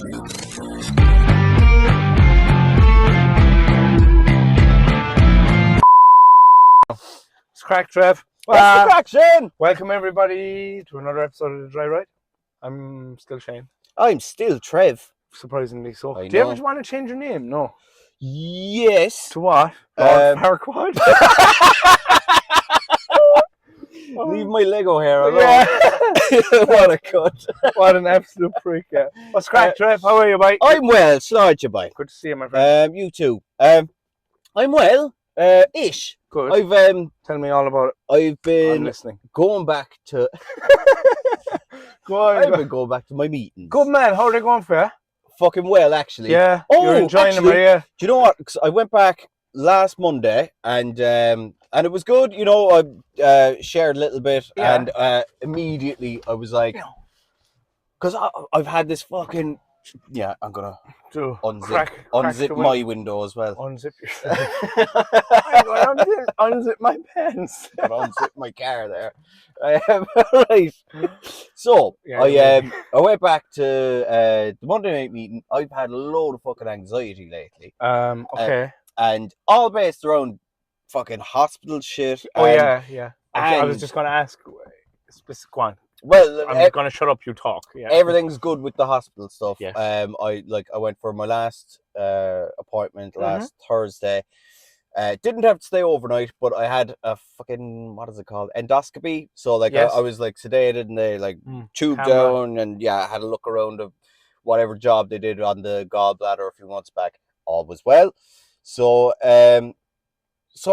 It's crack, Trev. What's the crack, Shane? Welcome everybody to another episode of The Dry Ride. I'm still Shane. I'm still Trev. Surprisingly so. I Do you know. ever want to change your name? No. Yes. To what? Lord Farquaad? Leave my Lego hair alone. Yeah. What a cut. What an absolute freak, yeah. What's crack, Trev? How are you, mate? I'm well. Slide you, bye. Good to see you, my friend. You too. I'm well. Ish. Good. I've Tell me all about it. I've I'm been listening. going back to. Go on. I've been going back to my meetings. Good man. How are they going for you? Fucking well, actually. Yeah. Oh, you're enjoying them, are you? Do you know what? 'Cause I went back last Monday and it was good. You know, I shared a little bit, Yeah. and immediately I was like, because I've had this fucking. Yeah, I'm gonna unzip my window as well. Unzip yourself. I'm going to unzip my pants. I'm gonna unzip my car there. Right. So Yeah, I went back to the Monday night meeting. I've had a load of fucking anxiety lately. Okay. And all based around fucking hospital shit. Oh yeah. I and- was just going to ask. Go on. Well, I'm going to shut up. You talk. Yeah. everything's good with the hospital stuff. Yes. I went for my last appointment last Thursday. Didn't have to stay overnight, but I had a fucking, what is it called, endoscopy. So like Yes. I was like sedated and they like tubed Camera. down, and yeah, I had a look around of whatever job they did on the gallbladder a few months back. All was well. So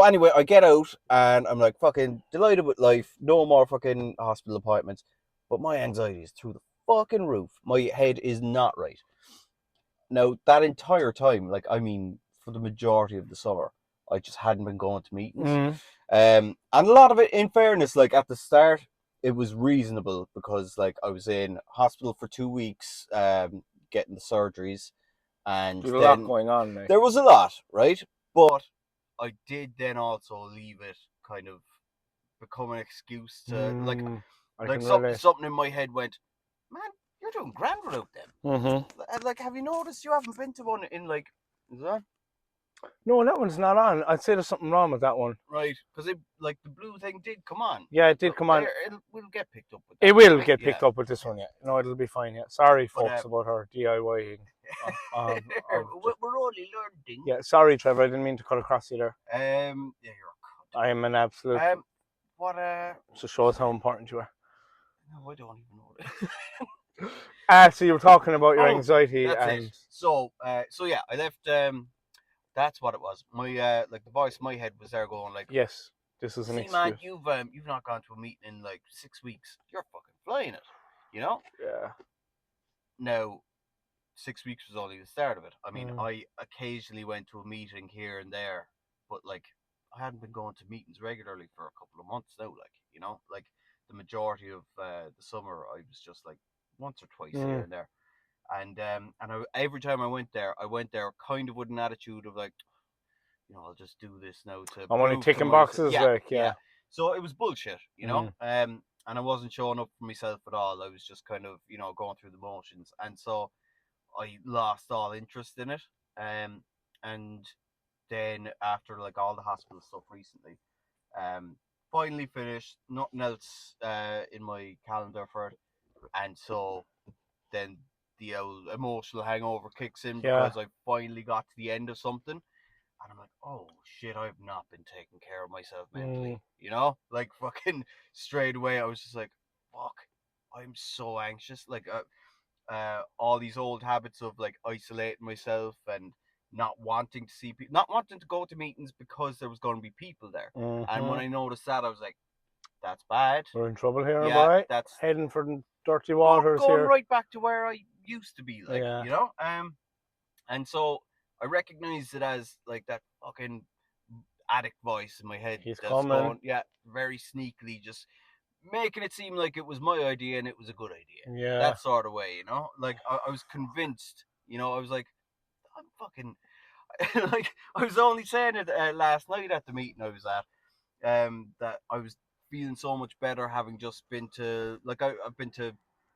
anyway, I get out and I'm like fucking delighted with life. No more fucking hospital appointments. But my anxiety is through the fucking roof. My head is not right. Now, that entire time, like, I mean, for the majority of the summer, I just hadn't been going to meetings. And a lot of it, in fairness, like, at the start, it was reasonable because, like, I was in hospital for 2 weeks getting the surgeries. And There's a lot going on, mate. There was a lot, right? But I did then also leave it kind of become an excuse to, something in my head went, man, you're doing grand without them. Like, have you noticed you haven't been to one in like, is that? No, that one's not on. I'd say there's something wrong with that one. Right, because it, like, the blue thing did come on. Yeah, it did come on. We'll get picked up with that. It will get picked up with this one, yeah. No, it'll be fine, yeah. Sorry, folks, about her DIYing. We're only learning. Yeah, sorry, Trevor. I didn't mean to cut across you there. Yeah, you're a cunt. I am an absolute. So show us how important you are. No, I don't even know. So you were talking about your anxiety, and it. So yeah, I left. That's what it was. My like the voice in my head was there going like, yes, this is an excuse. Man, you've not gone to a meeting in like 6 weeks. You're fucking flying it, you know? Yeah. Now, 6 weeks was only the start of it. I mean, I occasionally went to a meeting here and there, but like I hadn't been going to meetings regularly for a couple of months now. Like, you know, like the majority of the summer, I was just like once or twice here and there. And every time I went there kind of with an attitude of like, you know, I'll just do this now to. I'm only ticking boxes, yeah. So it was bullshit, you know. And I wasn't showing up for myself at all. I was just kind of, you know, going through the motions, and so I lost all interest in it. And then after like all the hospital stuff recently, finally finished. Nothing else in my calendar for it, and so then the old emotional hangover kicks in because I finally got to the end of something, and I'm like, oh shit, I've not been taking care of myself mentally, you know, like fucking straight away I was just like, fuck, I'm so anxious, like all these old habits of like isolating myself and not wanting to see people, not wanting to go to meetings because there was going to be people there, and when I noticed that, I was like, that's bad. We're in trouble here, boy. That's heading for dirty waters going here. right back to where I used to be, like, you know. And so I recognized it as like that fucking addict voice in my head. He's coming. Going, very sneakily, just making it seem like it was my idea and it was a good idea. Yeah. That sort of way, you know. Like I was convinced, you know. I was like, I'm fucking like I was only saying it last night at the meeting I was at, that I was feeling so much better having just been to, like, I've been to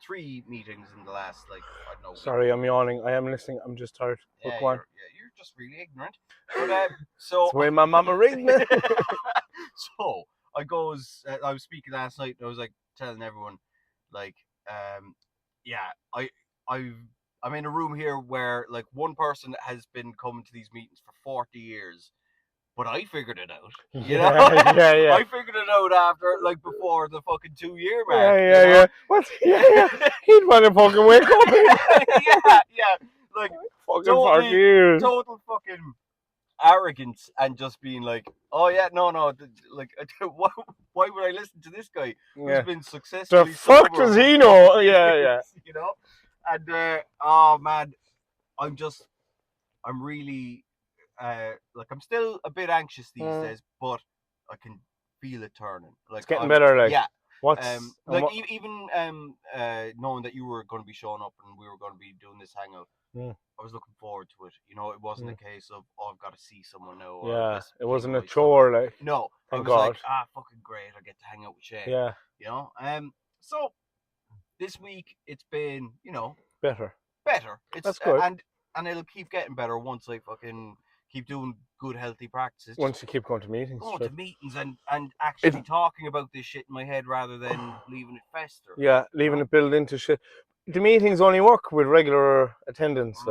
3 meetings in the last I don't know. Sorry, I'm yawning. I am listening. I'm just tired. Yeah, Go on. you're just really ignorant. But so It's the way my mama raised me. So I was speaking last night. And I was telling everyone, yeah, I'm in a room here where one person has been coming to these meetings for 40 years. But I figured it out. You know? Yeah. I figured it out after, before the fucking 2-year mark. Yeah. What? Yeah. He'd want to fucking wake up. Yeah. Fucking 40 years. Total fucking arrogance and just being oh yeah, no. Why would I listen to this guy who's been successfully the fuck sober does for he know? 40 Yeah. years, And oh man, I'm really I'm still a bit anxious these days, but I can feel it turning. It's getting better. Yeah. What's even knowing that you were going to be showing up and we were going to be doing this hangout, I was looking forward to it. It wasn't a case of I've got to see someone now. Or it wasn't a chore. No, thank I was God. fucking great. I get to hang out with Shane. Yeah. So this week it's been better. That's good. And it'll keep getting better once I fucking keep doing good healthy practices. Once you keep going to meetings. To meetings and actually talking about this shit in my head rather than leaving it fester. Yeah, leaving it build into shit. The meetings only work with regular attendance,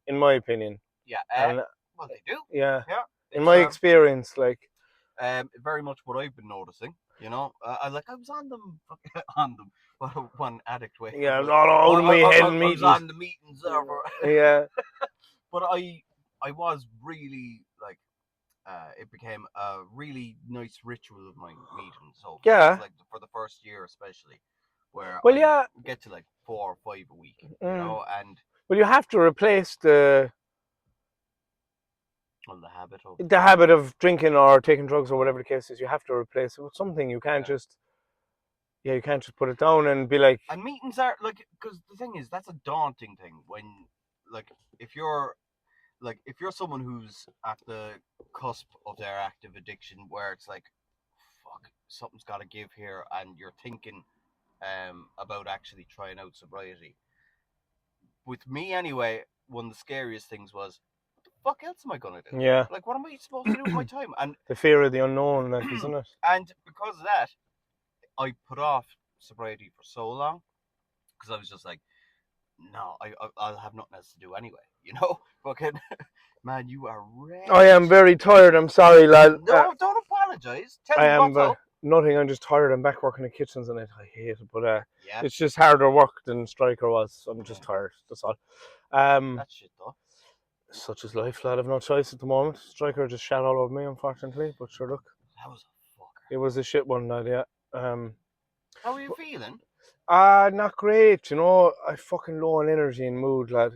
in my opinion. Yeah, well they do. Yeah. In my experience, very much what I've been noticing. I was on them, one addict way. Yeah, I was all out of my head in meetings. I was on the meetings. Yeah. But I was really it became a really nice ritual of my meetings. So for the first year especially, where I get to 4 or 5 a week, and you have to replace the habit of drinking or taking drugs or whatever the case is. You have to replace it with something. You can't just you can't just put it down and be like. And meetings are because the thing is that's a daunting thing when if you're someone who's at the cusp of their active addiction where it's fuck, something's got to give here, and you're thinking about actually trying out sobriety. With me anyway, one of the scariest things was, what the fuck else am I going to do? Yeah. What am I supposed to do with my time? And the fear of the unknown, isn't it? And because of that, I put off sobriety for so long because I was just no, I'll have nothing else to do anyway, Fucking, man, you are red. I am very tired. I'm sorry, lad. No, don't apologize. Tell me what's up. Nothing. I'm just tired. I'm back working in the kitchens and I hate it. But it's just harder work than Striker was. So I'm just tired. That's all. That's shit though. Such is life, lad. I've no choice at the moment. Striker just shat all over me, unfortunately. But sure, look. That was a fucker. It was a shit one, lad. Yeah. How are you feeling? Not great. I fucking low on energy and mood, lad.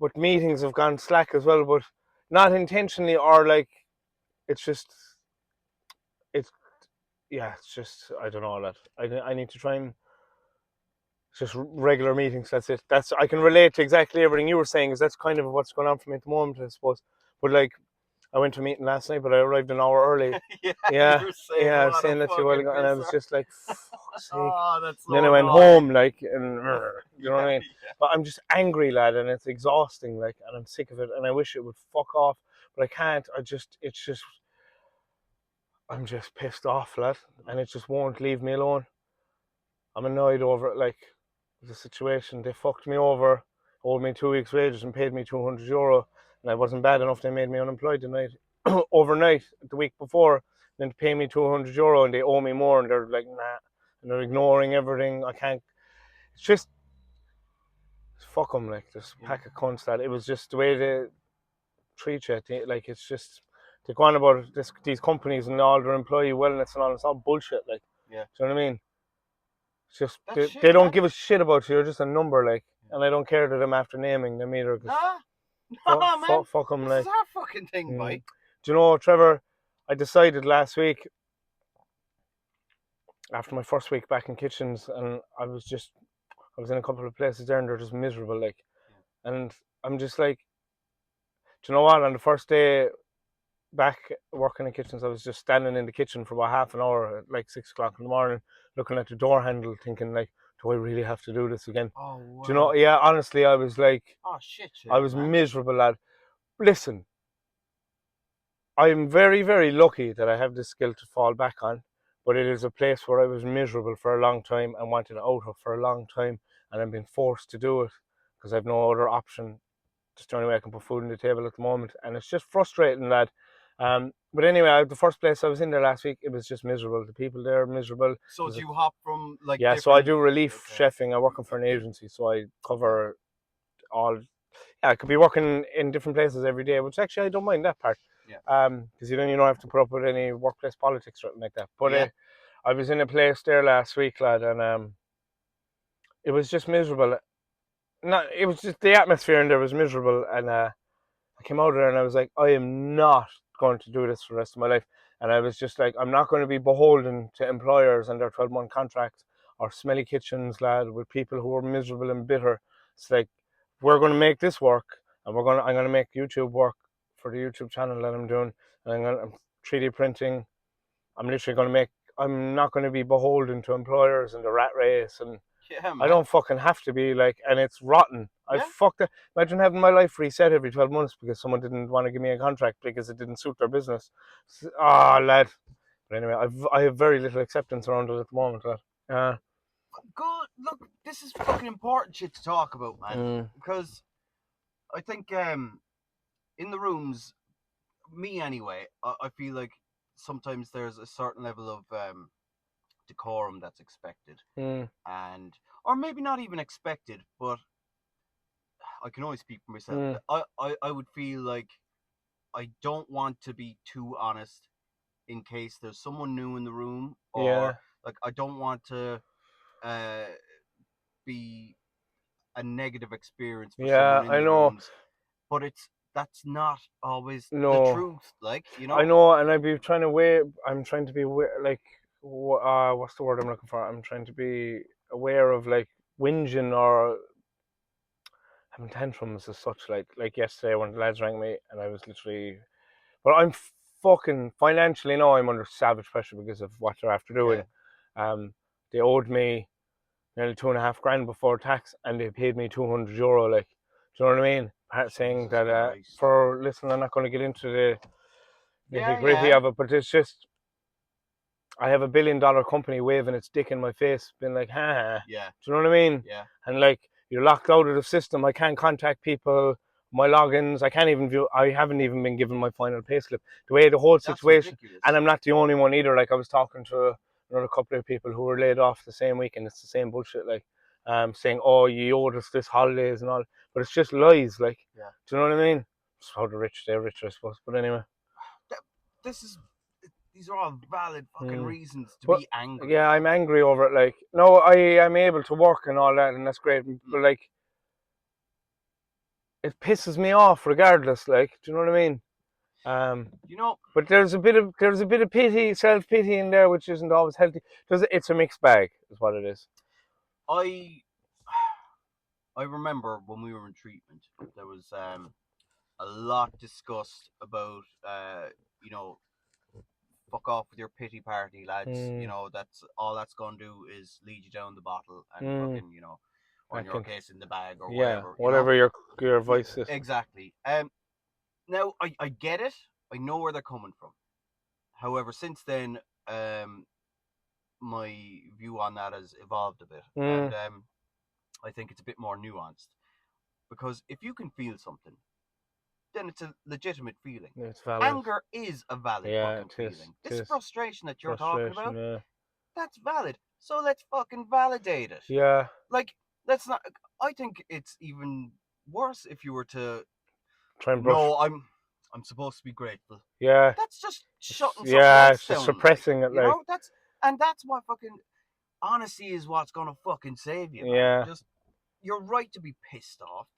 But meetings have gone slack as well, but not intentionally or it's just I don't know, lad. I need to try and just regular meetings. That's it. I can relate to exactly everything you were saying, because that's kind of what's going on for me at the moment, I suppose. But I went to a meeting last night, but I arrived an hour early. Yeah, I was saying that to you a while ago, and I was just fuck's sake. That's so then I went home, and you know what I mean? But I'm just angry, lad, and it's exhausting, and I'm sick of it, and I wish it would fuck off, but I can't. I'm just pissed off, lad, and it just won't leave me alone. I'm annoyed over it, the situation. They fucked me over, owed me 2 weeks' wages, and paid me €200. And I wasn't bad enough. They made me unemployed overnight the week before. Then to pay me €200, and they owe me more, and they're nah, and they're ignoring everything. I can't. It's just fuck them, this pack of cunts. That it was just the way they treat you. It's just they go on about these companies and all their employee wellness and all. It's all bullshit. Do you know what I mean? It's just they don't give a shit about you. You're just a number, and I don't care that I'm after naming them either. Man. Fuck them, This is our fucking thing, mate. Do you know, Trevor? I decided last week, after my first week back in kitchens, and I was in a couple of places there, and they're just miserable, and I'm just do you know what? On the first day back working in kitchens, I was just standing in the kitchen for about half an hour at 6 o'clock in the morning, looking at the door handle, thinking, do do I really have to do this again? Oh wow. Do you know? Yeah, honestly, I was like, Oh shit, I was man. miserable, lad. Listen, I'm very, very lucky that I have this skill to fall back on, but it is a place where I was miserable for a long time and wanted out of for a long time, and I'm being forced to do it because I've no other option. Just the only way I can put food on the table at the moment, and it's just frustrating, lad. But anyway, the first place I was in there last week, it was just miserable. The people there are miserable. So do you hop from like Yeah, so I different? do relief Okay. chefing. I'm working for an agency, so I cover all. Yeah, I could be working in different places every day, which actually I don't mind that part. Yeah. Because you don't have to put up with any workplace politics or anything like that. But Yeah. I was in a place there last week, lad, and it was just miserable. Not, it was just the atmosphere in there was miserable, and I came out of there and I was like, I am not going to do this for the rest of my life. And I was just like, I'm not going to be beholden to employers and their 12-month contracts or smelly kitchens, lad, with people who are miserable and bitter. It's like, we're going to make this work, and I'm going to make YouTube work for the YouTube channel that I'm doing. And I'm 3D printing. I'm literally going to make, I'm not going to be beholden to employers and the rat race, and Yeah, man. I don't fucking have to be, like, and it's rotten. I fucked it. Imagine having my life reset every 12 months because someone didn't want to give me a contract because it didn't suit their business. Lad. But anyway, I have very little acceptance around it at the moment, lad. Good. Look, this is fucking important shit to talk about, man. Because I think in the rooms, me anyway, I feel like sometimes there's a certain level of decorum that's expected, and or maybe not even expected, but I can only speak for myself. I would feel like I don't want to be too honest in case there's someone new in the room, or like I don't want to be a negative experience for someone in I the know. rooms, but that's not always the No. truth, like, you know. I know, and I'm trying to be like, what's the word I'm looking for? I'm trying to be aware of, like, whinging or having tantrums as such. Like yesterday when the lads rang me, and I was literally, but I'm fucking financially now. I'm under savage pressure because of what they're after doing. They owed me nearly 2.5 grand before tax, and they paid me €200. Like, do you know what I mean? Saying that listen, I'm not going to get into the nitty gritty of it, but it's just, I have a $1 billion company waving its dick in my face, being like, ha. Yeah. Do you know what I mean? Yeah. And like, you're locked out of the system. I can't contact people. My logins, I can't even view. I haven't even been given my final payslip. The way the whole situation, and I'm not the only one either. Like, I was talking to another couple of people who were laid off the same week, and it's the same bullshit. Like, saying, "Oh, you owed us this holidays and all," but it's just lies. Like, yeah. Do you know what I mean? It's how the rich stay rich, I suppose. But anyway, these are all valid fucking reasons to be angry. Yeah, I'm angry over it. Like, no, I am able to work and all that, and that's great. But like, it pisses me off regardless. Like, do you know what I mean? You know, but there's a bit of pity, self pity in there, which isn't always healthy. It's a mixed bag, is what it is. I remember when we were in treatment, there was a lot discussed about you know, fuck off with your pity party, lads. You know, that's all that's gonna do is lead you down the bottle and fucking, you know, or in your case in the bag or whatever. Your voice is. Exactly. Now I get it. I know where they're coming from. However, since then, my view on that has evolved a bit, and I think it's a bit more nuanced. Because if you can feel something, then it's a legitimate feeling. It's valid. Anger is a valid fucking feeling. This frustration that you're talking about, that's valid. So let's fucking validate it. Yeah. Like, let's not. I think it's even worse if you were to try and brush. No, I'm supposed to be grateful. Yeah. That's just shutting something else down. Suppressing it. You know, that's what fucking honesty is. What's gonna fucking save you, man. Yeah. Just, you're right to be pissed off.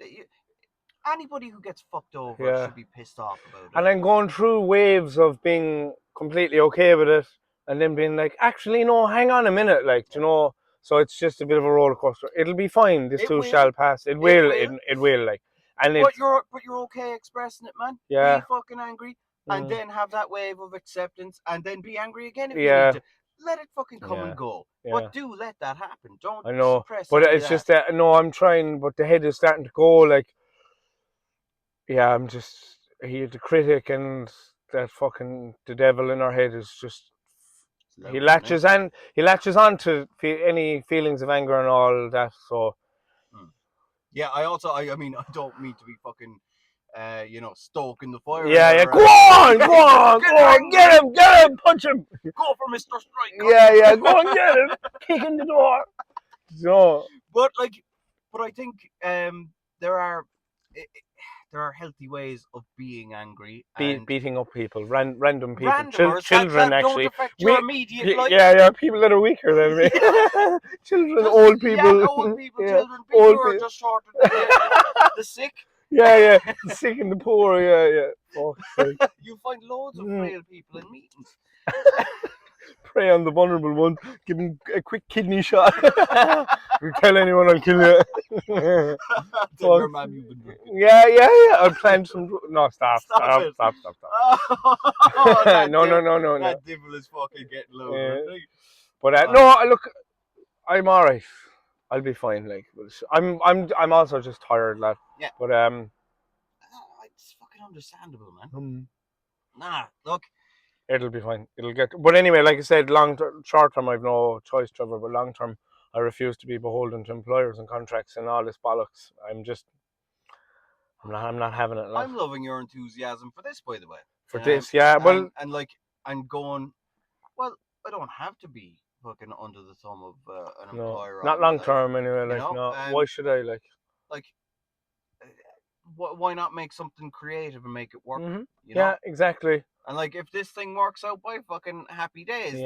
Anybody who gets fucked over should be pissed off about it. And then going through waves of being completely okay with it, and then being like, actually, no, hang on a minute, like, you know. So it's just a bit of a roller coaster. It'll be fine. This too shall pass. It will. It will, like. And but you're okay expressing it, man. Yeah. Be fucking angry, and then have that wave of acceptance, and then be angry again if you need to. let it fucking come and go. Yeah. But do let that happen. Don't I know, suppress but any it's of just that. that no, I'm trying, but the head is starting to go like, yeah, I'm just the critic and that fucking the devil in our head is just he latches on to any feelings of anger and all that. So yeah, I mean, I don't mean to be fucking stoking the fire. yeah, There, go on, get him, punch him, go for Mr. Strike. Yeah, go on, get him, kick in the door. So, but I think there are healthy ways of being angry and beating up people, random people, randomers children that don't actually. affect your immediate life. Yeah, people that are weaker than me. Children, Just, old people. old people, Yeah, children, people old who are people. just short of the sick. Yeah, the sick and the poor. Yeah. Fuck's sake. You find loads of frail people in meetings. Prey on the vulnerable one. Give him a quick kidney shot. You tell anyone, I'll kill you. Tell your mum you've been drinking. Yeah. I'll plant some. No, stop. Stop. No. That devil is fucking getting loud. But no, look, I'm alright. I'll be fine. Like, I'm also just tired, lad. Yeah. But it's fucking understandable, man. Nah, look. It'll be fine. It'll get. But anyway, like I said, short term, I've no choice, Trevor. But long term, I refuse to be beholden to employers and contracts and all this bollocks. I'm not having it. Lad. I'm loving your enthusiasm for this, by the way. For this, yeah. Well, and going. Well, I don't have to be fucking under the thumb of an employer. Not long term, anyway. Like, no. Why should I why not make something creative and make it work? Mm-hmm. You know? Yeah, exactly. And if this thing works out, by fucking happy days.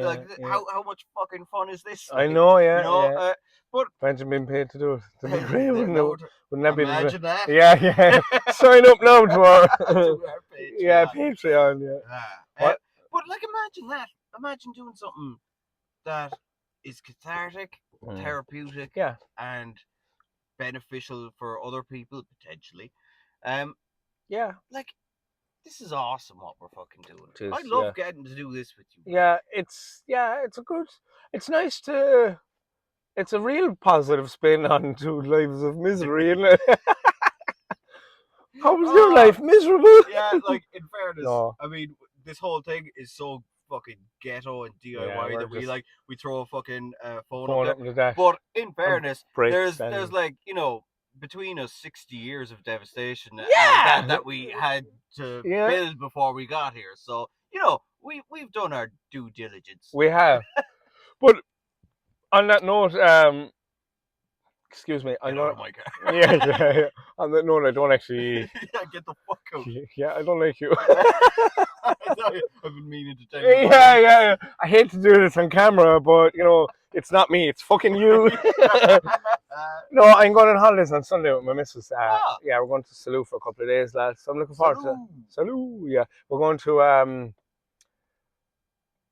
How much fucking fun is this? I know, yeah. Yeah. But imagine being paid to do it. That'd be great, wouldn't that be? Imagine that. Yeah. Sign up now to our Patreon. Yeah, Patreon. Yeah. But imagine that. Imagine doing something that is cathartic, therapeutic, and beneficial for other people potentially. Yeah. This is awesome what we're fucking doing. I love getting to do this with you. Yeah, it's nice to. It's a real positive spin on 2 lives of misery, isn't it? How was your life? Miserable? Yeah, in fairness, I mean, this whole thing is so fucking ghetto and DIY that we throw a fucking phone up the dash. But in fairness, there's between us 60 years of devastation that we had to build before we got here. So we've done our due diligence. We have. But on that note, excuse me. Get out of my car. Yeah. On that note, I don't actually. Get the fuck out. Yeah, I don't like you. I've been meaning to tell you. Yeah. I hate to do this on camera, but it's not me. It's fucking you. No, I'm going on holidays on Sunday with my missus. Yeah, we're going to Salou for a couple of days, lads. So I'm looking forward to Salou. Yeah, we're going to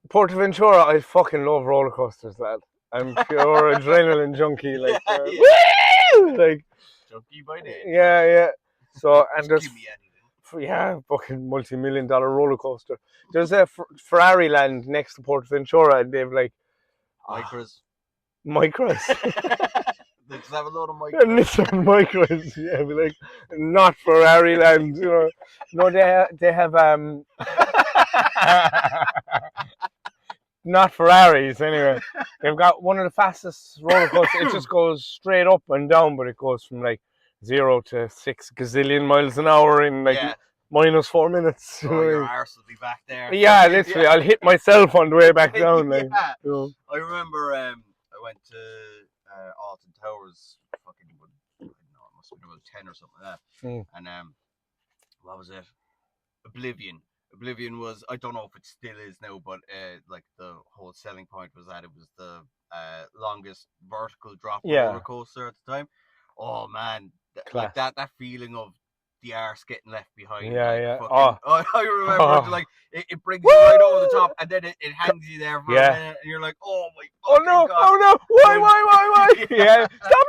Portaventura. I fucking love roller coasters, lad. I'm pure adrenaline junkie, woo! Junkie by day. Yeah. So and there's fucking multi-million-dollar roller coaster. There's a Ferrari land next to Portaventura, and they've micros. They just have a load of micros. Yeah, be not Ferrari land. No, they have not Ferraris anyway. They've got one of the fastest roller coasters. It just goes straight up and down, but it goes from 0 to 6 gazillion miles an hour in minus 4 minutes. Oh, your arse will be back there. Yeah, literally, I'll hit myself on the way back down. I remember I went to Alton Towers. Fucking, I don't know, it must have been about 10 or something like that. And what was it? Oblivion was, I don't know if it still is now, but the whole selling point was that it was the longest vertical drop roller coaster at the time. Oh man, that feeling of the arse getting left behind. Fucking, I remember it brings you right over the top, and then it hangs you there for a minute, and you're like, oh my God. Oh no, why? Yeah, stop,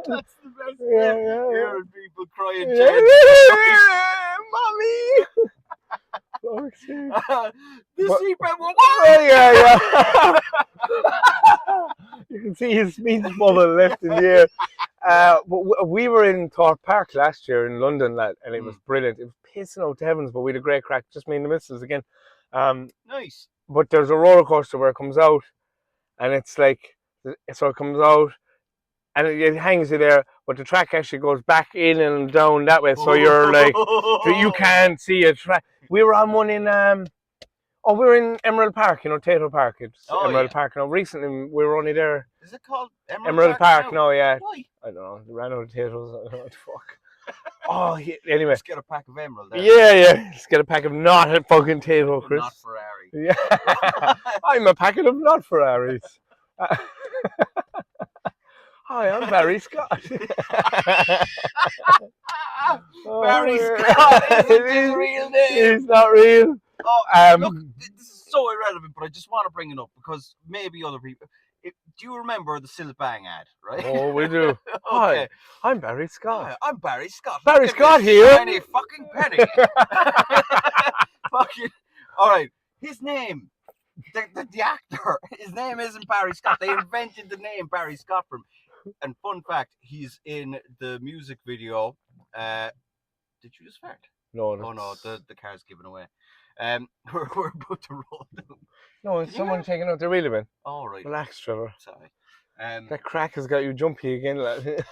that's the best thing. Hearing people crying, Mommy. You But- see, Brett, Oh, yeah. You can see his speech bubble left in the air. But we were in Thorpe Park last year in London, lad, and it was brilliant. It was pissing out to heavens, but we had a great crack. Just me and the missus again. Nice. But there's a roller coaster where it comes out, and it's like, so it comes out, and it hangs you there, but the track actually goes back in and down that way. So you're like, so you can't see a track. We were on one in we were in Emerald Park, Tato Park. It's Emerald Park. Now, recently we were only there. Is it called Emerald Park? No, yeah. Why? I don't know. They ran out of potatoes. I don't know what the fuck. Anyway. Just get a pack of Emerald there. Yeah. Just get a pack of not fucking Tato, Chris. Not Ferrari. Yeah. I'm a packet of not Ferraris. Hi, I'm Barry Scott. Barry Scott isn't his real name. He's not real. Look, this is so irrelevant, but I just want to bring it up because maybe other people. Do you remember the Silk Bang ad, right? Oh, we do. Okay. Hi, I'm Barry Scott. Hi, I'm Barry Scott. Barry Scott here. Shiny fucking penny. Fucking. All right. His name, the actor, his name isn't Barry Scott. They invented the name Barry Scott for him. And fun fact, he's in the music video. Did you just fart? No. Oh no, the car's given away. We're about to roll down. No, it's someone taking out the wheelie bin. All right. Relax, Trevor. Sorry. That crack has got you jumpy again, lad.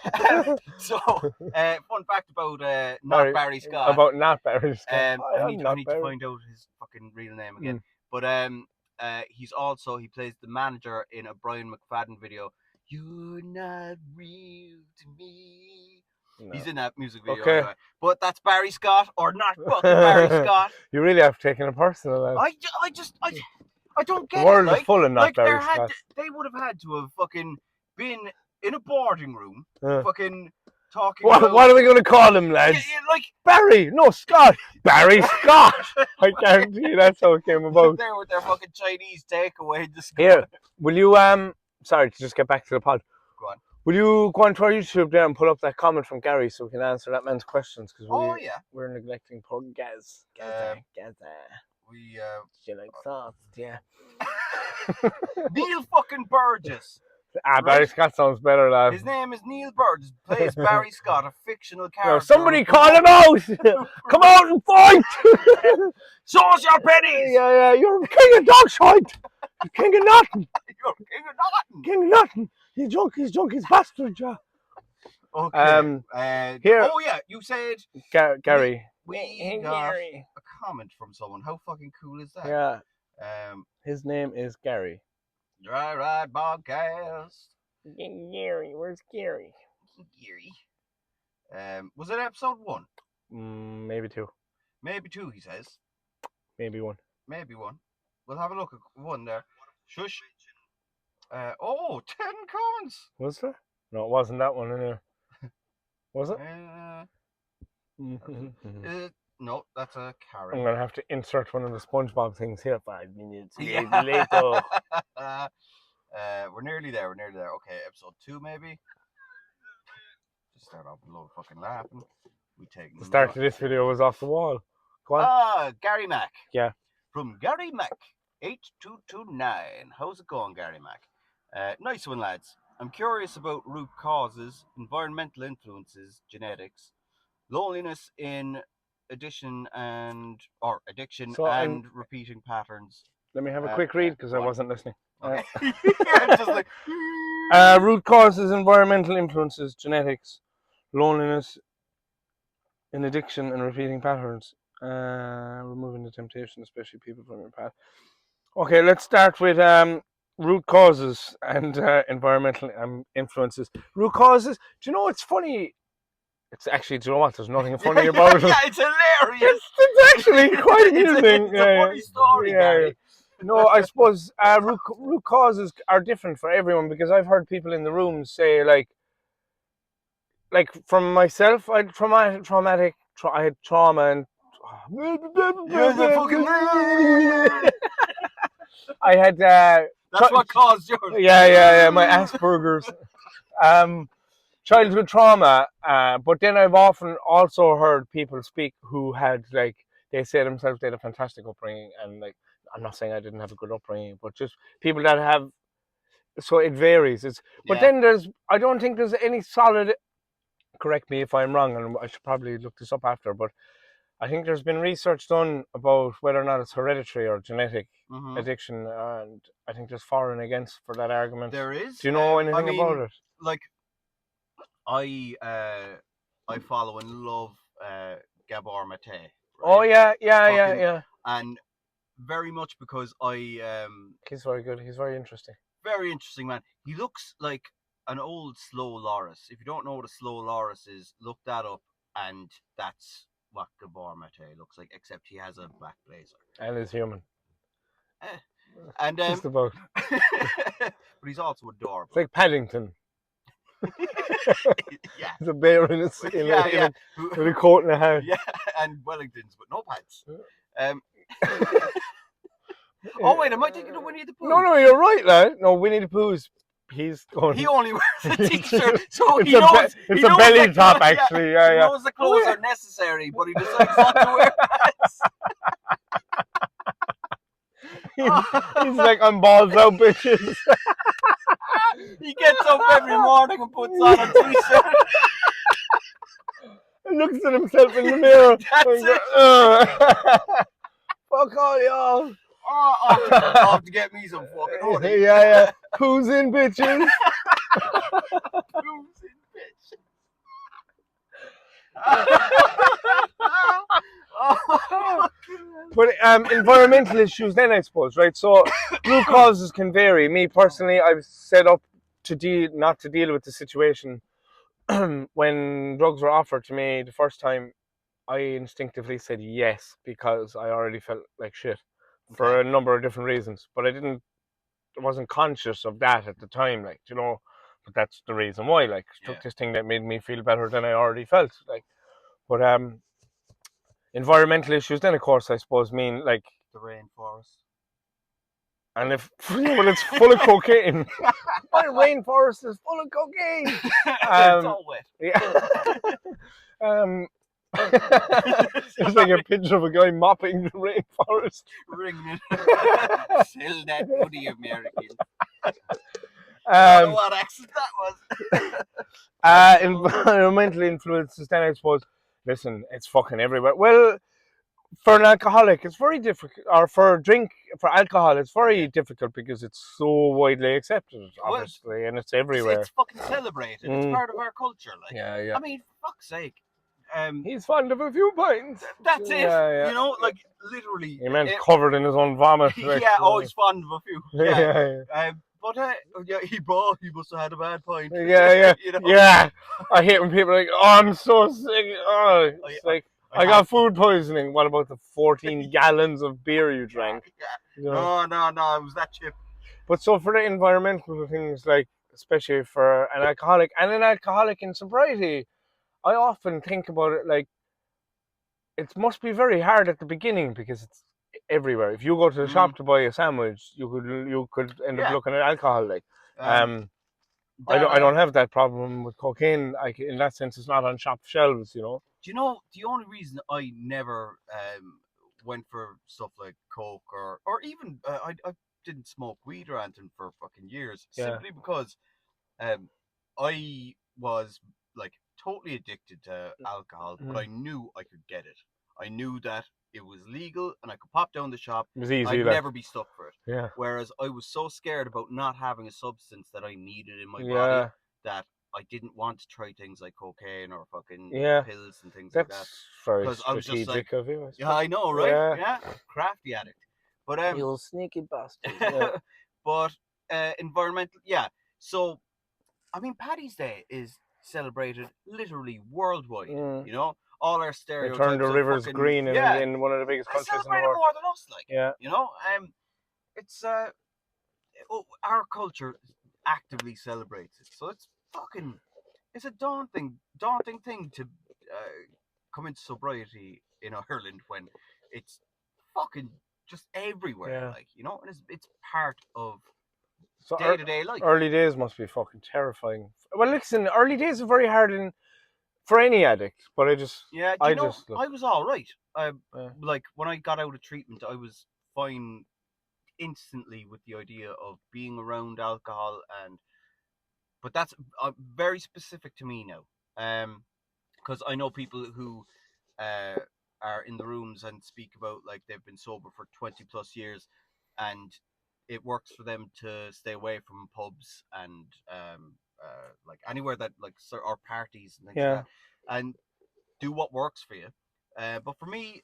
So, fun fact about not Barry Scott. About not Barry Scott. I need to find out his fucking real name again. But he plays the manager in a Brian McFadden video. You're not real to me. No. He's in that music video. Okay. Anyway. But that's Barry Scott or not fucking Barry Scott. You really have taken it personal, lad. I don't get the world it. is full of not Barry Scott. They would have had to have fucking been in a boarding room, fucking talking. What are we going to call him, lads? Like Barry, no Scott. Barry Scott. I guarantee you that's how it came about. There with their fucking Chinese takeaway. Here, will you Sorry to just get back to the pod. Go on. Will you go onto our YouTube there and pull up that comment from Gary so we can answer that man's questions? Because we're neglecting poor Gaz. We you like sauce? Yeah. Neil fucking Burgess. Barry Scott sounds better, lad. His name is Neil Burgess. Plays Barry Scott, a fictional character. No, somebody call him out! Come out and fight! Show us your pennies! Yeah, you're king of dog shite! King of nothing! You're king of nothing! King of nothing! He's drunk, he's bastard, yeah. Okay. Here. Oh yeah, you said Gary. We got a comment from someone. How fucking cool is that? Yeah. His name is Gary. Dry Ride Podcast. Gary, where's Gary? Gary. Was it episode 1? Maybe 2. Maybe 2, he says. Maybe 1. Maybe 1. We'll have a look at 1 there. Shush. 10 comments. Was there? No, it wasn't that one anyway. Was it? No, that's a Karen. I'm going to have to insert one of the SpongeBob things here 5 minutes later. We're nearly there. Okay, episode 2 maybe. Just start off with a load of fucking laughing. The start of this video was off the wall. Go on. Gary Mac. Yeah. From Gary Mac 8229. How's it going, Gary Mac? Nice one, lads. I'm curious about root causes, environmental influences, genetics, loneliness in addiction and repeating patterns. Let me have a quick read because I wasn't listening. Okay. I'm just like... root causes, environmental influences, genetics, loneliness in addiction and repeating patterns, removing the temptation, especially people from your path. Okay, let's start with root causes and environmental influences. Root causes, do you know what's funny? It's actually, do you know what? There's nothing funny about it. Yeah, it's hilarious. It's actually quite amusing. It's a funny story, Gary. No, I suppose root causes are different for everyone because I've heard people in the room say like from myself, I had trauma and You're the fucking I had that's what caused yours. Yeah, my Asperger's. Childhood trauma, but then I've often also heard people speak who had they say themselves they had a fantastic upbringing and I'm not saying I didn't have a good upbringing, but just people that have. So it varies. But Yeah. then I don't think there's any solid. Correct me if I'm wrong, and I should probably look this up after. But I think there's been research done about whether or not it's hereditary or genetic addiction, and I think there's for and against for that argument. There is. Do you know anything about it? Like, I follow and love Gabor Mate. Right? Oh yeah. And very much because he's very good. He's very interesting. Very interesting man. He looks like an old slow loris. If you don't know what a slow loris is, look that up, and that's what Gabor Mate looks like, except he has a black blazer. And is human. And just about. But he's also adorable. It's like Paddington. Yeah. It's a bear in with a coat and a hat. Yeah, and Wellingtons, but no pants. Oh wait, am I thinking of Winnie the Pooh? No, you're right, lad. No, Winnie the Pooh's. He's going. He only wears a t-shirt, so it's he knows. It's a belly top, actually. Yeah. He knows the clothes are necessary, but he decides not to wear pants. He's like, I'm balls out, bitches. He gets up every morning and puts on a t-shirt. And looks at himself in the mirror. That's it. Fuck all y'all. I'll have to get me some fucking hoodie. Yeah. Who's in, bitches? Who's in, bitch? But environmental issues then, I suppose, right? So root causes can vary. Me personally, I've set up to not to deal with the situation. When drugs were offered to me the first time, I instinctively said yes because I already felt like shit for a number of different reasons. But I wasn't conscious of that at the time, like, you know. But that's the reason why, like, took this thing that made me feel better than I already felt, like. But environmental issues then, of course, I suppose mean like the rainforest. And when it's full of cocaine, my rainforest is full of cocaine. It's all wet. Yeah. It's like a picture of a guy mopping the rainforest. Ringing it. Sell that hoodie, American. I don't know what accent that was. Environmental influences then, I suppose. Listen, it's fucking everywhere. Well, for an alcoholic, it's very difficult. Or for alcohol, it's very difficult because it's so widely accepted, obviously, and it's everywhere. It's fucking celebrated. It's part of our culture. Like, yeah. I mean, for fuck's sake. He's fond of a few pints. That's it. Yeah. You know, like, literally. He meant covered in his own vomit. Like, always fond of a few. Yeah. But he must have had a bad pint. Yeah. You know? Yeah. I hate when people are like, oh, I'm so sick. Oh, it's like, I got food poisoning. What about the 14 gallons of beer you drank? Yeah. You know? No, it was that chip. But so for the environmental things, like, especially for an alcoholic and an alcoholic in sobriety, I often think about it like it must be very hard at the beginning because it's everywhere. If you go to the shop to buy a sandwich, you could end up looking at alcohol. Like, I don't have that problem with cocaine. In that sense, it's not on shop shelves. You know. Do you know the only reason I never went for stuff like coke or even I didn't smoke weed or anything for fucking years simply because I was like totally addicted to alcohol, but I knew I could get it. I knew that it was legal and I could pop down the shop. It was easy. I'd never be stuck for it. Yeah. Whereas I was so scared about not having a substance that I needed in my body that I didn't want to try things like cocaine or fucking pills and things like that. That's very strategic I was just like, of you. Yeah, I know, right? Yeah. Crafty addict. But you sneaky bastard. Yeah. But environmental, So, I mean, Paddy's Day is celebrated literally worldwide. You know, all our stereotypes. They turned the rivers green in one of the biggest countries in the world. More than us, like. Yeah. You know, it's our culture actively celebrates it, so it's a daunting thing to come into sobriety in Ireland when it's fucking just everywhere, like, you know, and it's part of day-to-day life. Early days must be fucking terrifying. Well, listen, early days are very hard for any addict, but I was all right. Like when I got out of treatment, I was fine instantly with the idea of being around alcohol, but that's very specific to me now. Because I know people who uh, are in the rooms and speak about like they've been sober for 20 plus years, and it works for them to stay away from pubs and like anywhere that like or parties and things like that, and do what works for you. But for me,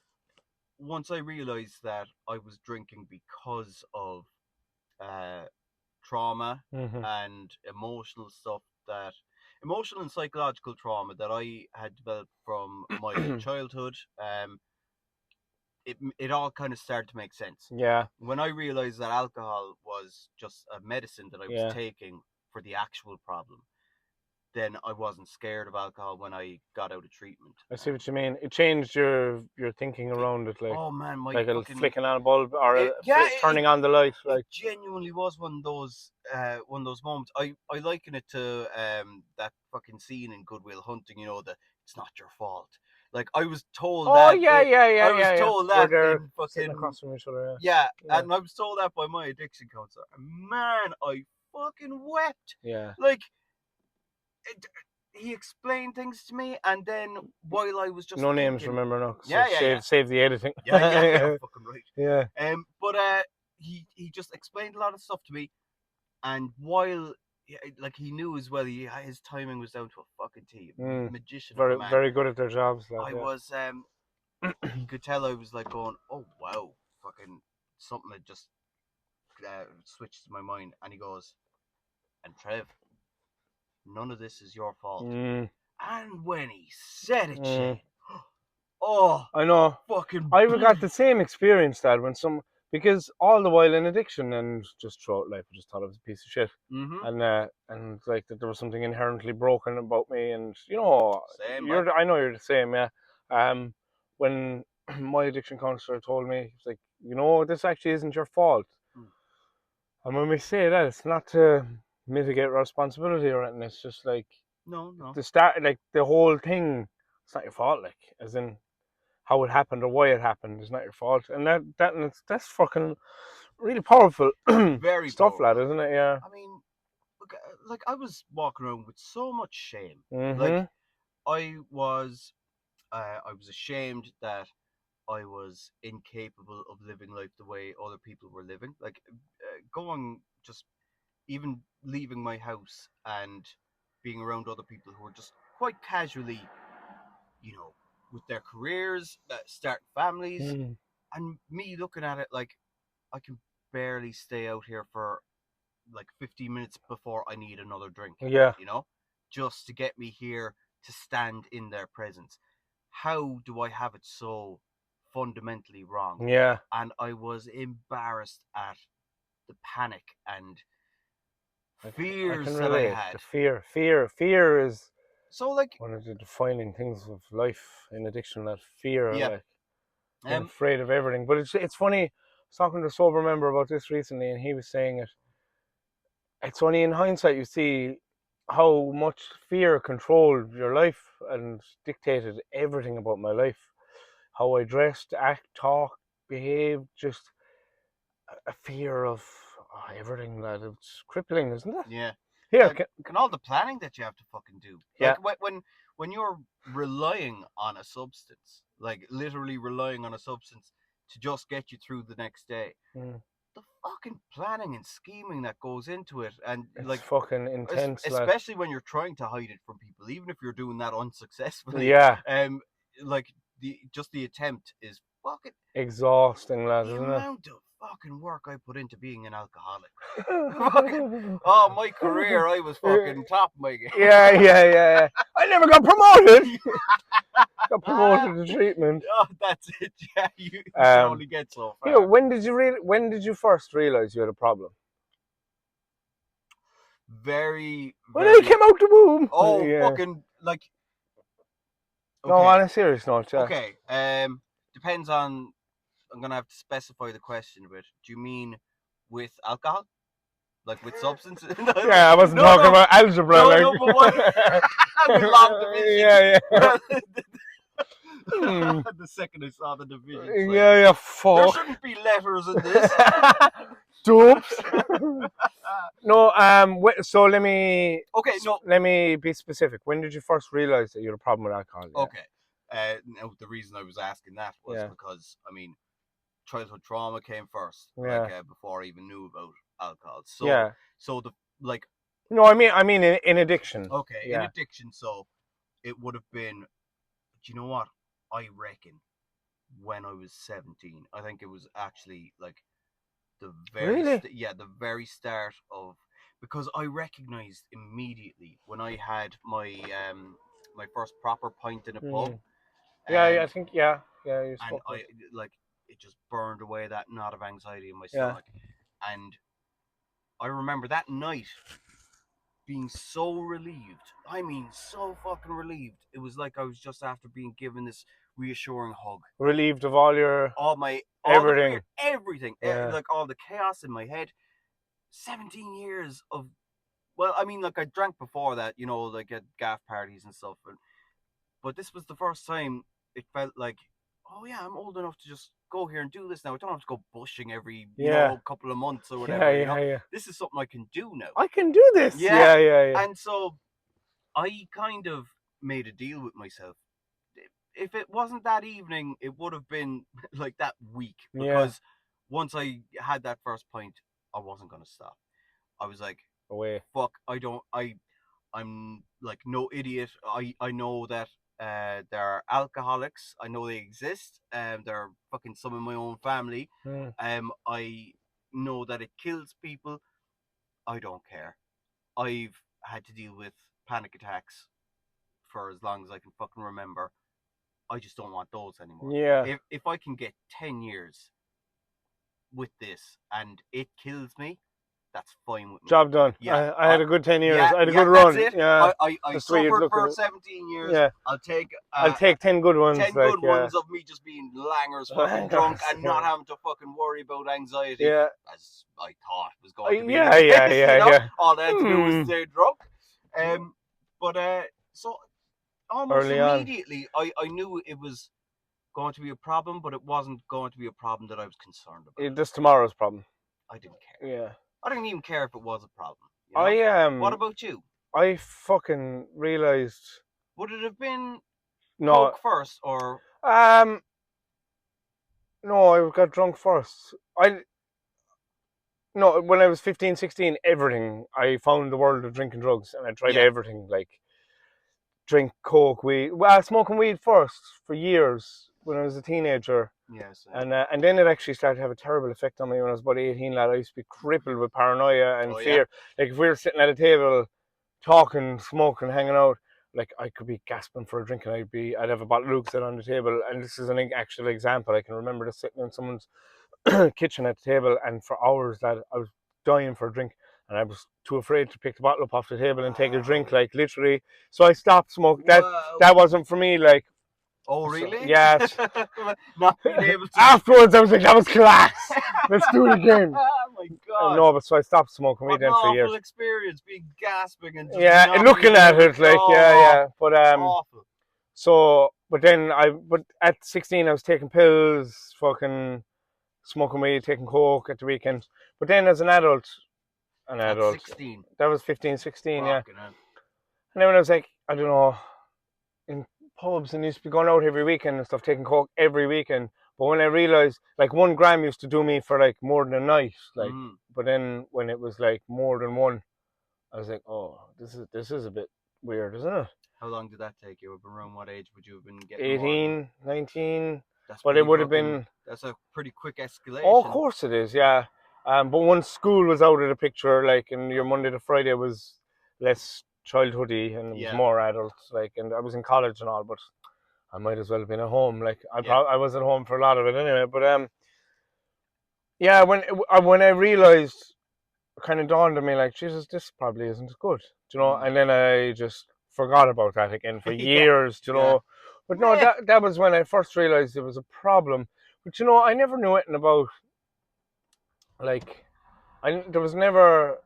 once I realized that I was drinking because of uh, trauma and emotional and psychological trauma that I had developed from my childhood, it all kind of started to make sense. Yeah. When I realized that alcohol was just a medicine that I was taking for the actual problem, then I wasn't scared of alcohol when I got out of treatment. I see what you mean. It changed your thinking around it, like, oh man, my like a fucking flicking on a bulb or turning it on the light. Like, it genuinely was one of those moments. I liken it to that fucking scene in Good Will Hunting. You know, it's not your fault. Like I was told oh that. yeah. I was told Where that they're in sitting fucking across from each other. yeah, and I was told that by my addiction counselor. Man, I fucking wept. Yeah. Like he explained things to me, and then while I was just No thinking, names, remember? No. So yeah. Save the editing. yeah, fucking right. Yeah. But he just explained a lot of stuff to me, and while like he knew as well, his timing was down to a fucking T. Magician of a man. Very good at their jobs. Like, I was you could tell I was like going, oh wow, fucking something had just switched to my mind, and he goes, and Trev, none of this is your fault. And when he said it, Shane, oh, I know. fucking. I got the same experience, Dad, because all the while in addiction and just throughout life, I just thought I was a piece of shit, and like that there was something inherently broken about me, and you know, I know you're the same, yeah. When my addiction counselor told me, he's like, you know, this actually isn't your fault, and when we say that, it's not to mitigate responsibility or anything. It's just like no, the start, like the whole thing. It's not your fault, like as in how it happened or why it happened is not your fault, and that's fucking really powerful. Very stuff, powerful. lad, isn't it? Yeah. I mean, look, like I was walking around with so much shame. Mm-hmm. Like I was ashamed that I was incapable of living life the way other people were living. Like going, just even leaving my house and being around other people who were just quite casually, you know, with their careers, start families, and me looking at it like I can barely stay out here for like 15 minutes before I need another drink. Yeah. You know, just to get me here to stand in their presence. How do I have it so fundamentally wrong? Yeah. And I was embarrassed at the panic and fears that I had. The fear is so like one of the defining things of life in addiction. That fear, yeah. like being afraid of everything. But it's funny. I was talking to a sober member about this recently, and he was saying it's only in hindsight you see how much fear controlled your life and dictated everything about my life. How I dressed, act, talk, behave, just a fear of everything that it's crippling, isn't it? Yeah. Here, and all the planning that you have to fucking do. Yeah. Like when you're relying on a substance, like literally relying on a substance to just get you through the next day. The fucking planning and scheming that goes into it, and it's like fucking intense, especially when you're trying to hide it from people, even if you're doing that unsuccessfully. Yeah. Like the attempt is fucking exhausting, lad, the isn't amount of fucking work I put into being an alcoholic. Oh, my career, I was fucking top of my game. Yeah. I never got promoted. Got promoted to treatment. Oh, that's it. Yeah, you can only get so far. Here, when did you first realize you had a problem? When I came out the womb. Oh, yeah. Fucking like. Okay. No, on a serious note. Yeah. Okay. Depends on. I'm gonna have to specify the question a bit. Do you mean with alcohol? Like with substances? Yeah, I wasn't talking about algebra. No, but what? With long division. Yeah. The second I saw the division. Yeah, fuck. There shouldn't be letters in this. Stoops. No, so let me. Okay, no. Let me be specific. When did you first realize that you had a problem with alcohol? Yeah. Okay. Now the reason I was asking that was because I mean, childhood trauma came first, like before I even knew about alcohol. So, so the like. No, I mean in addiction. Okay, in addiction. So, it would have been. Do you know what? I reckon when I was 17, I think it was actually like the very the very start of, because I recognized immediately when I had my first proper pint in a pub. I think you and I like it just burned away that knot of anxiety in my stomach. And I remember that night being so relieved. I mean, so fucking relieved. It was like I was just after being given this reassuring hug. Relieved of all everything. Everything. Like all the chaos in my head. 17 years of, well, I mean, like I drank before that, you know, like at gaff parties and stuff. But this was the first time it felt like, oh yeah, I'm old enough to just go here and do this now. I don't have to go bushing every couple of months or whatever. This is something I can do now. I can do this. Yeah. And so I kind of made a deal with myself. If it wasn't that evening, it would have been like that week, because once I had that first pint, I wasn't gonna stop. I was like, fuck, I'm like no idiot. I know that there are alcoholics. I know they exist. There are fucking some in my own family. I know that it kills people. I don't care. I've had to deal with panic attacks for as long as I can fucking remember. I just don't want those anymore. If I can get 10 years with this and it kills me, that's fine with me. Job done. I had a good 10 years. I had a good run. That's it. I suffered for 17 years. I'll take 10 good ones. 10 good ones of me just being langers, fucking drunk, and not having to fucking worry about anxiety, as I thought was going to be. Yeah. All I had to do was stay drunk. So almost immediately, I knew it was going to be a problem, but it wasn't going to be a problem that I was concerned about. This tomorrow's problem. I didn't care. Yeah. I didn't even care if it was a problem. You know? What about you? I fucking realized. Would it have been Coke first or? No, I got drunk first. No, when I was 15, 16, everything. I found the world of drinking drugs, and I tried everything, like drink Coke, weed. Well, smoking weed first for years when I was a teenager. Yes. And then it actually started to have a terrible effect on me when I was about 18, lad. I used to be crippled with paranoia and fear. Like if we were sitting at a table, talking, smoking, hanging out, like I could be gasping for a drink and I'd have a bottle of Lucozade on the table. And this is an actual example. I can remember just sitting in someone's kitchen at the table, and for hours that I was dying for a drink, and I was too afraid to pick the bottle up off the table and take a drink, like literally. So I stopped smoking. That wasn't for me, like. Oh really? So, yes. Not being able to. Afterwards, I was like, that was class. Let's do it again. Oh my god. No, but so I stopped smoking weed then for years. Awful experience, being gasping and just and looking at it, like but awful. So, but then but at 16, I was taking pills, fucking smoking weed, taking Coke at the weekend. But then as an adult, At 16. That was 15, 16, Rocking And then when I was like, I don't know, in pubs and used to be going out every weekend and stuff, taking Coke every weekend. But when I realized, like 1 gram used to do me for like more than a night, like. But then when it was like more than one, I was like, oh, this is a bit weird, isn't it? How long did that take you? Around what age would you have been getting? 18, 19. But it would have been. That's a pretty quick escalation. Oh, of course it is, yeah. But once school was out of the picture, like, and your Monday to Friday was less childhoody and it was more adult, like, and I was in college and all, but I might as well have been at home. Like, I was at home for a lot of it anyway. But when I realized, it kind of dawned on me, like, Jesus, this probably isn't good, you know. And then I just forgot about that again for years, you know. But no, that was when I first realized there was a problem. But you know, I never knew anything about, like, there was never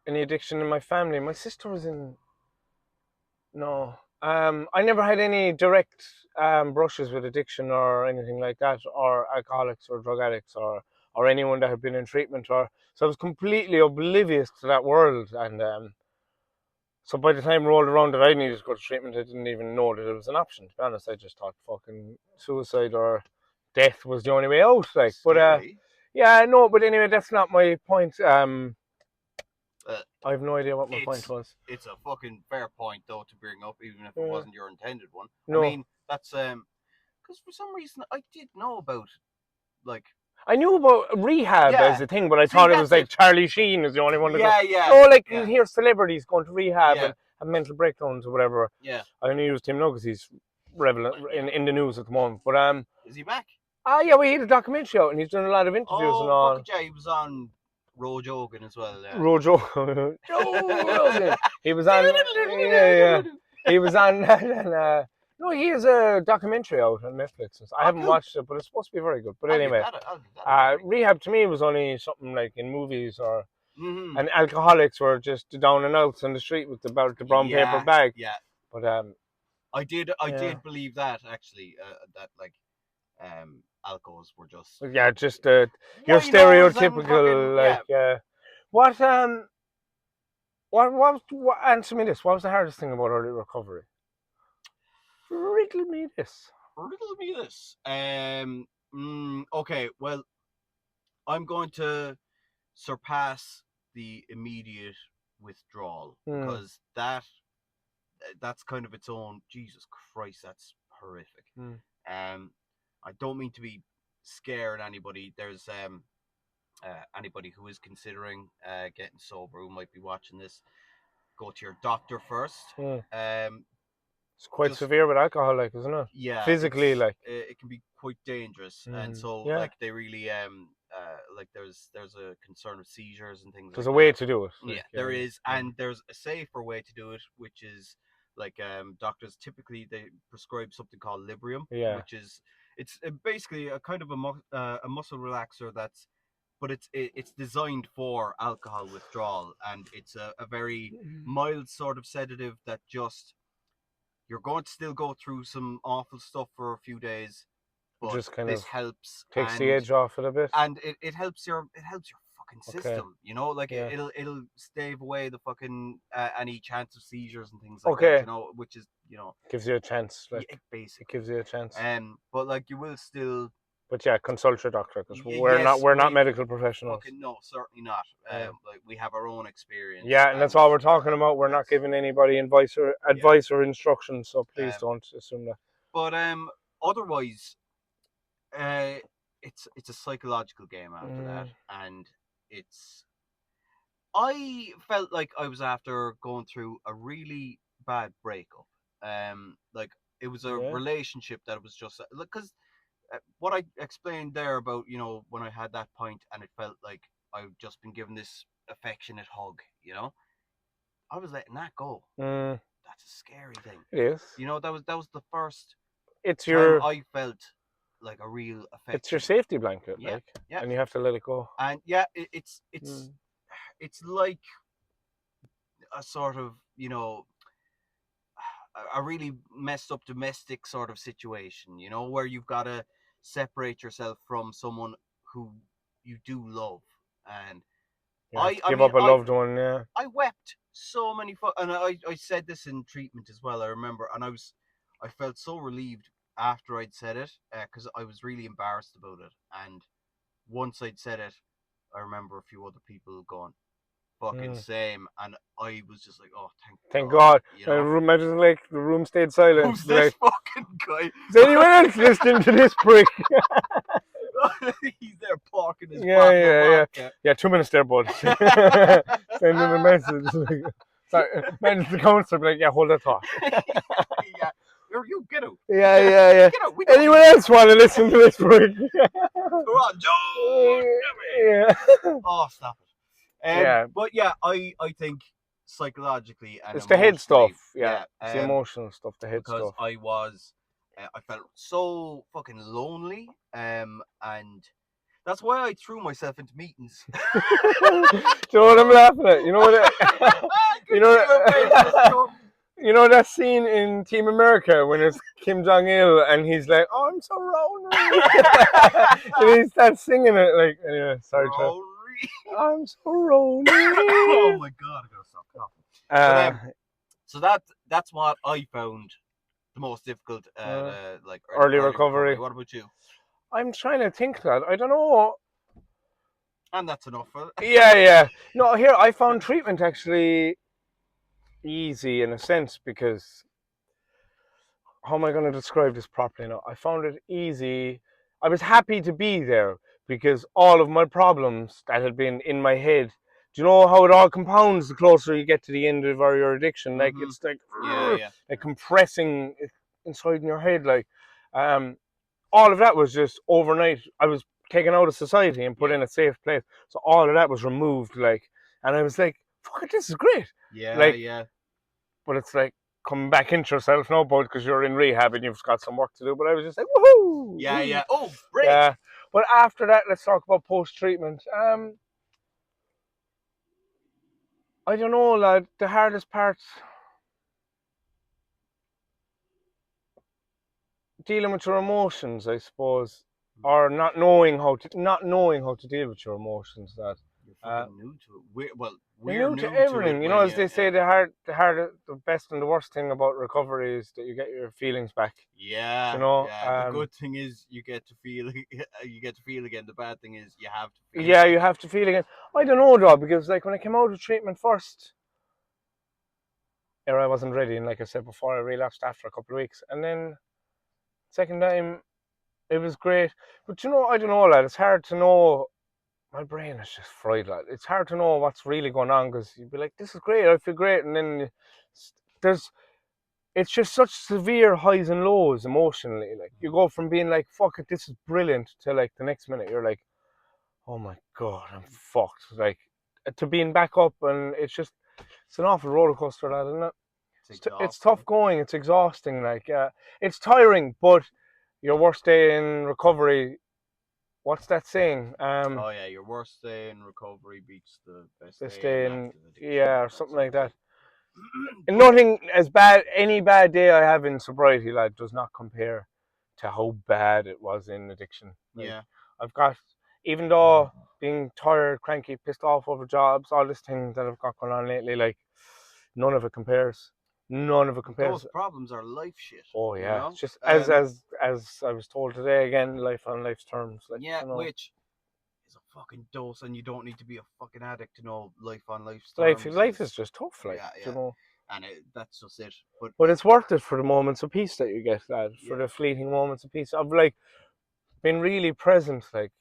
any addiction in my family. My sister was in. No, I never had any direct brushes with addiction or anything like that, or alcoholics or drug addicts, or or anyone that had been in treatment, or so I was completely oblivious to that world. And so by the time it rolled around that I needed to go to treatment, I didn't even know that it was an option. To be honest, I just thought fucking suicide or death was the only way out. Like, but yeah, no. But anyway, that's not my point. I have no idea what my point was. It's a fucking fair point though to bring up, even if it wasn't your intended one. No. I mean, that's because for some reason I did know about, like, I knew about rehab as a thing, but I thought it was like Charlie Sheen is the only one that you hear celebrities going to rehab and have mental breakdowns or whatever. Yeah. I only use Tim Nuggets, he's relevant in the news at the moment. But is he back? Yeah, we had a documentary out and he's done a lot of interviews and all. Yeah, he was on Rogan as well. Joe Rogan. He was on. He was on that, and no, he has a documentary out on Netflix. I haven't watched it, but it's supposed to be very good. But anyway, rehab to me was only something like in movies, or and alcoholics were just down and outs on the street with the brown paper bag. Yeah. But I did believe that actually, that like alcohols were just just your stereotypical what answer me this. What was the hardest thing about early recovery? Riddle me this. Okay, well, I'm going to surpass the immediate withdrawal because that's kind of its own. Jesus Christ, that's horrific. I don't mean to be scared anybody. There's anybody who is considering getting sober who might be watching this. Go to your doctor first. It's quite severe with alcohol, like, isn't it? Yeah. Physically, it can be quite dangerous, and so like they really like there's a concern of seizures and things. There's a way to do it. There is, and there's a safer way to do it, which is like doctors typically they prescribe something called Librium, which is it's basically a kind of a muscle relaxer but it's designed for alcohol withdrawal, and it's a very mild sort of sedative that just you're going to still go through some awful stuff for a few days, but just kind this of helps, takes the edge off it a bit, and it helps your fucking system. You know, like it'll stave away the fucking any chance of seizures and things like that. You know, which is gives you a chance. Like basically gives you a chance. But like you will still. But consult your doctor because we're not medical professionals. No, certainly not. Like we have our own experience. Yeah, and that's all we're talking about. We're not giving anybody advice or instructions, so please don't assume that. But otherwise, it's a psychological game after that, and I felt like I was after going through a really bad breakup. Like it was a relationship that was just because. What I explained there about, when I had that point and it felt like I've just been given this affectionate hug, I was letting that go. That's a scary thing. It is. That was the first time I felt like a real affection. It's your safety blanket, and you have to let it go. And it's like a sort of, a really messed up domestic sort of situation, where you've got to separate yourself from someone who you do love, and give up a loved one. I wept so many and I said this in treatment as well, I remember, and I felt so relieved after I'd said it because I was really embarrassed about it, and once I'd said it I remember a few other people going fucking same, and I was just like, oh, thank God. Imagine like the room stayed silent. Who's this fucking guy? Is anyone else listening to this prick? He's there parking his yeah. 2 minutes there, bud. Sending a message. Sorry, manage the counselor, be like, hold that thought. You get out. Yeah. Get out. Anyone else want to listen to this prick? Come on, Joe. Oh, stop it. But I think psychologically and it's the head stuff. It's the emotional stuff, the head because stuff. I felt so fucking lonely, and that's why I threw myself into meetings. Do you know what I'm laughing at? You know what? You know that scene in Team America when it's Kim Jong Il and he's like, "Oh, I'm so lonely," and he starts singing it like, anyway, sorry, Trev. I'm so lonely. Oh my god, I gotta stop coughing. Uh, So that's what I found the most difficult like early recovery. What about you? I'm trying to think that. I don't know. And that's enough for it. Yeah. No, here I found treatment actually easy in a sense because how am I going to describe this properly now? I found it easy. I was happy to be there because all of my problems that had been in my head. Do you know how it all compounds the closer you get to the end of your addiction? Like it's like like compressing inside in your head. Like all of that was just overnight. I was taken out of society and put in a safe place. So all of that was removed. Like, and I was like, "Fuck it, this is great." Yeah. But it's like coming back into yourself now, but because you're in rehab and you've got some work to do. But I was just like, woohoo! Yeah. Oh, great. Yeah. But after that, let's talk about post-treatment. I don't know, lad. The hardest part, dealing with your emotions, I suppose, or not knowing how to deal with your emotions. That you're new to it. We're new to everything. You know, as they say, the best and the worst thing about recovery is that you get your feelings back. Yeah. You know, the good thing is you get to feel. You get to feel again. The bad thing is you have to. Feel yeah, you have to feel again. I don't know though, because like when I came out of treatment first, I wasn't ready, and like I said before, I relapsed after a couple of weeks, and then second time, it was great. But you know, I don't know, lad. It's hard to know. My brain is just fried, lad. It's hard to know what's really going on because you'd be like, "This is great, I feel great," and then there's it's just such severe highs and lows emotionally. Like you go from being like, "Fuck it, this is brilliant," to like the next minute you're like, "Oh my god, I'm fucked." Like to being back up, and it's an awful roller coaster, lad, isn't it? It's tough going. It's exhausting. Like it's tiring, but your worst day in recovery. What's that saying? Your worst day in recovery beats the best day in or something like that. And nothing as bad. Any bad day I have in sobriety, lad, does not compare to how bad it was in addiction. Like, I've got, even though being tired, cranky, pissed off over jobs, all this thing that I've got going on lately, like none of it compares. None of it compares. Those problems are life shit. Oh yeah, you know? It's just as I was told today again, life on life's terms. Like, yeah, you know, which is a fucking dose, and you don't need to be a fucking addict to know life on life's terms. Life is just tough, like you know. And that's just it. But it's worth it for the moments of peace that you get, lad. For the fleeting moments of peace. I've like been really present, like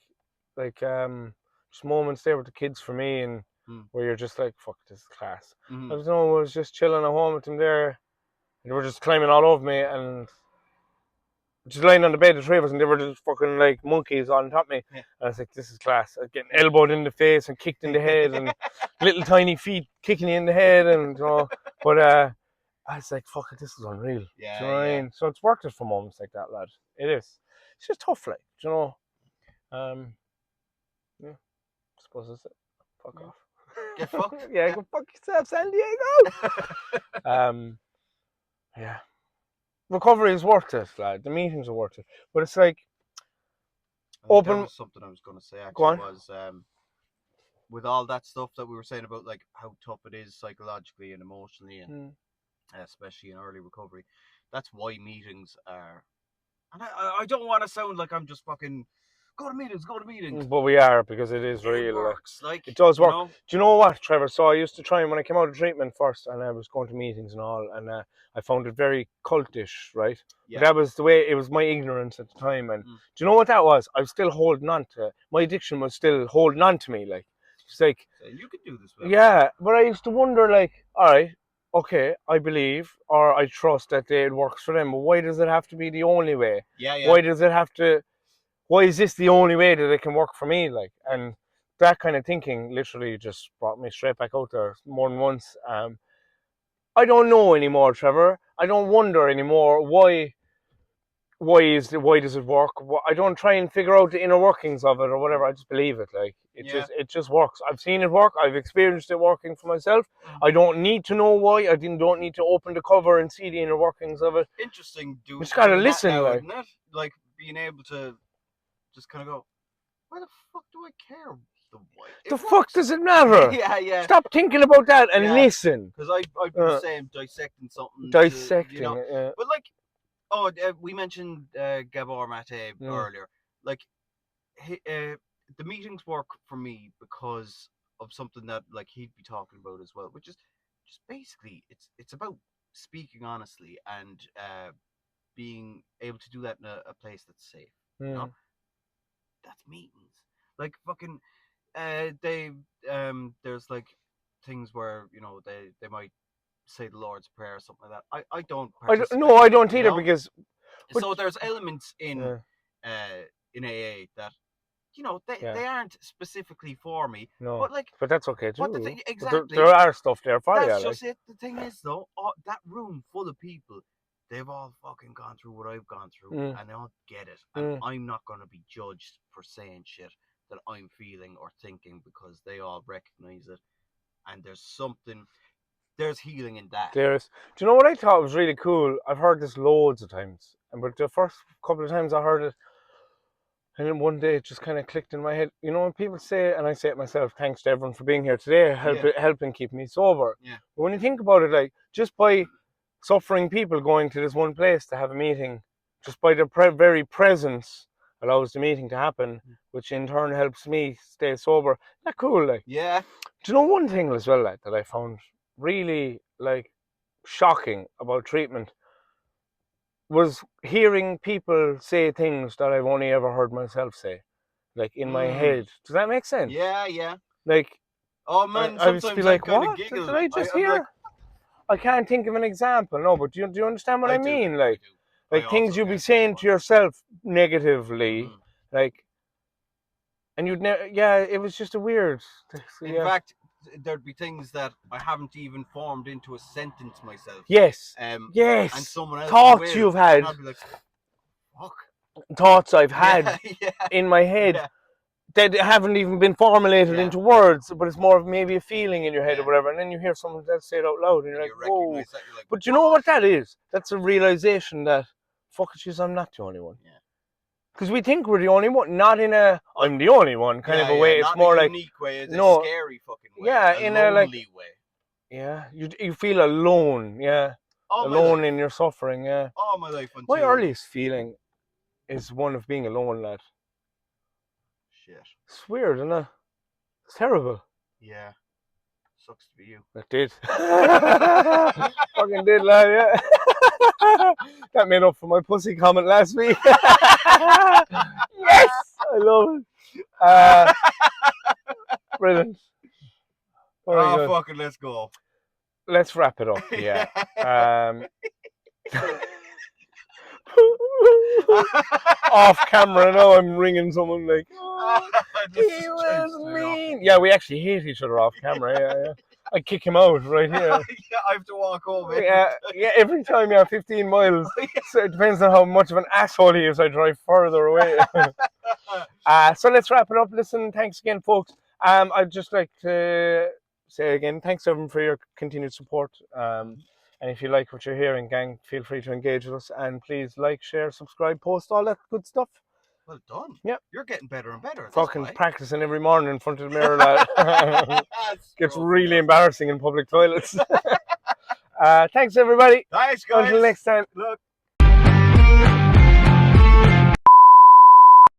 just moments there with the kids for me, and where you're just like, fuck, this is class. I was just chilling at home with them there, and they were just climbing all over me and just lying on the bed, the three of us, and they were just fucking like monkeys on top of me. And I was like, this is class. I was getting elbowed in the face and kicked in the head, and little tiny feet kicking you in the head, and you know. But I was like, fuck it, this is unreal. Yeah, do you know what I mean? So it's worth it for moments like that, lad. It is. It's just tough, like, do you know. Yeah, I suppose that's it. Fuck off. Get fucked. Yeah, go fuck yourself, San Diego. Yeah. Recovery is worth it, lad. The meetings are worth it. But it's like open. That was something I was going to say actually was with all that stuff that we were saying about like how tough it is psychologically and emotionally, and especially in early recovery. That's why meetings are. And I don't want to sound like I'm just fucking go to meetings. But we are, because it is real. It works. Like, it does work. You know? Do you know what, Trevor? So I used to try, when I came out of treatment first, and I was going to meetings and all, and I found it very cultish, right? Yeah. But that was the way, it was my ignorance at the time. And do you know what that was? I was still holding on to it. My addiction was still holding on to me. Like, it's like, you could do this. Yeah, but I used to wonder, like, all right, okay, I believe or I trust that it works for them, but why does it have to be the only way? Yeah. Why does it have to? Why is this the only way that it can work for me? Like, and that kind of thinking literally just brought me straight back out there more than once. I don't know anymore, Trevor. I don't wonder anymore why does it work? I don't try and figure out the inner workings of it or whatever. I just believe it. Like, It just works. I've seen it work. I've experienced it working for myself. I don't need to know why. Don't need to open the cover and see the inner workings of it. Interesting. You just gotta listen, now, like. Isn't it? Like being able to just kind of go, why the fuck do I care? The fuck does it matter? Yeah. Stop thinking about that and listen. Because I'd be the same, dissecting something. Dissecting, But like, we mentioned Gabor Mate earlier. Like, the meetings work for me because of something that like he'd be talking about as well, which is just basically it's about speaking honestly and being able to do that in a place that's safe. You know, that's meetings. Like fucking, there's like things where they might say the Lord's Prayer or something like that. I don't participate. No, I don't either because. So there's elements in AA that they aren't specifically for me. No, but that's okay too. Exactly. There are stuff there for you. That's just it. The thing is though, that room full of people, they've all fucking gone through what I've gone through, and they all get it. And I'm not going to be judged for saying shit that I'm feeling or thinking because they all recognize it. And there's healing in that. Do you know what I thought was really cool? I've heard this loads of times, but the first couple of times I heard it, and then one day it just kind of clicked in my head. You know when people say, and I say it myself, thanks to everyone for being here today, helping keep me sober. Yeah. But when you think about it, like just by suffering people going to this one place to have a meeting, just by their very presence allows the meeting to happen, which in turn helps me stay sober. Isn't that cool? Like, yeah. Do you know one thing as well that I found really like shocking about treatment was hearing people say things that I've only ever heard myself say, like in my head. Does that make sense? Yeah. Like, oh man, I would be like, what did I just hear? Like, I can't think of an example. No, but do you understand what I mean? Like things you'd be saying to yourself negatively, like, and you'd never. Yeah, it was just a weird. In fact, there'd be things that I haven't even formed into a sentence myself. Yes. Yes. And someone else thoughts you've had. And I'd be like, fuck. Thoughts I've had in my head that haven't even been formulated into words, but it's more of maybe a feeling in your head or whatever. And then you hear someone else say it out loud, and you're like, whoa. That, you're like, but you know what that is? That's a realization that, fuck it, I'm not the only one. Yeah. Because we think we're the only one, not in a I'm the only one kind of a way. It's more like unique way, it's a scary fucking way. Yeah, in a like way. Yeah, you feel alone. Yeah, alone in your suffering. Yeah. All my life. My earliest feeling is one of being alone, lad. Shit. It's weird, isn't it? It's terrible. Yeah. Sucks to be you. That did. Fucking did, lad. Yeah. That made up for my pussy comment last week. Yes, I love it. Brilliant. Very good. Fucking let's go. Let's wrap it up. Yeah. Off camera now, I'm ringing someone like, oh, he was mean. Yeah, we actually hate each other off camera. Yeah. I kick him out right here. I have to walk home. Yeah, every time, 15 miles. So it depends on how much of an asshole he is. I drive further away. So let's wrap it up. Listen, thanks again, folks. I'd just like to say again, thanks everyone for your continued support. And if you like what you're hearing, gang, feel free to engage with us. And please like, share, subscribe, post, all that good stuff. Well done. Yeah. You're getting better and better. Fucking practicing every morning in front of the mirror, lad. Gets really embarrassing in public toilets. Thanks, everybody. Thanks, guys. Until next time. Look.